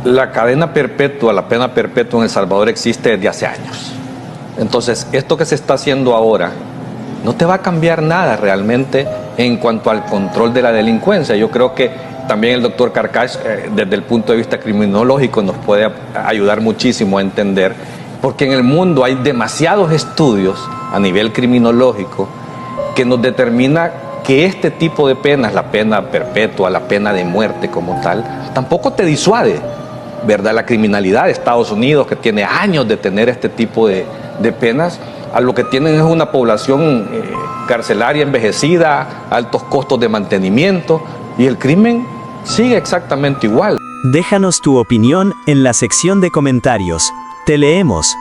La cadena perpetua, la pena perpetua en El Salvador existe desde hace años. Entonces, esto que se está haciendo ahora no te va a cambiar nada realmente en cuanto al control de la delincuencia. Yo creo que también el doctor Carcaix, desde el punto de vista criminológico, nos puede ayudar muchísimo a entender, porque en el mundo hay demasiados estudios a nivel criminológico que nos determina que este tipo de penas, la pena perpetua, la pena de muerte como tal, tampoco te disuade, ¿verdad? La criminalidad de Estados Unidos, que tiene años de tener este tipo de penas, a lo que tienen es una población carcelaria envejecida, altos costos de mantenimiento, y el crimen sigue exactamente igual. Déjanos tu opinión en la sección de comentarios. Te leemos.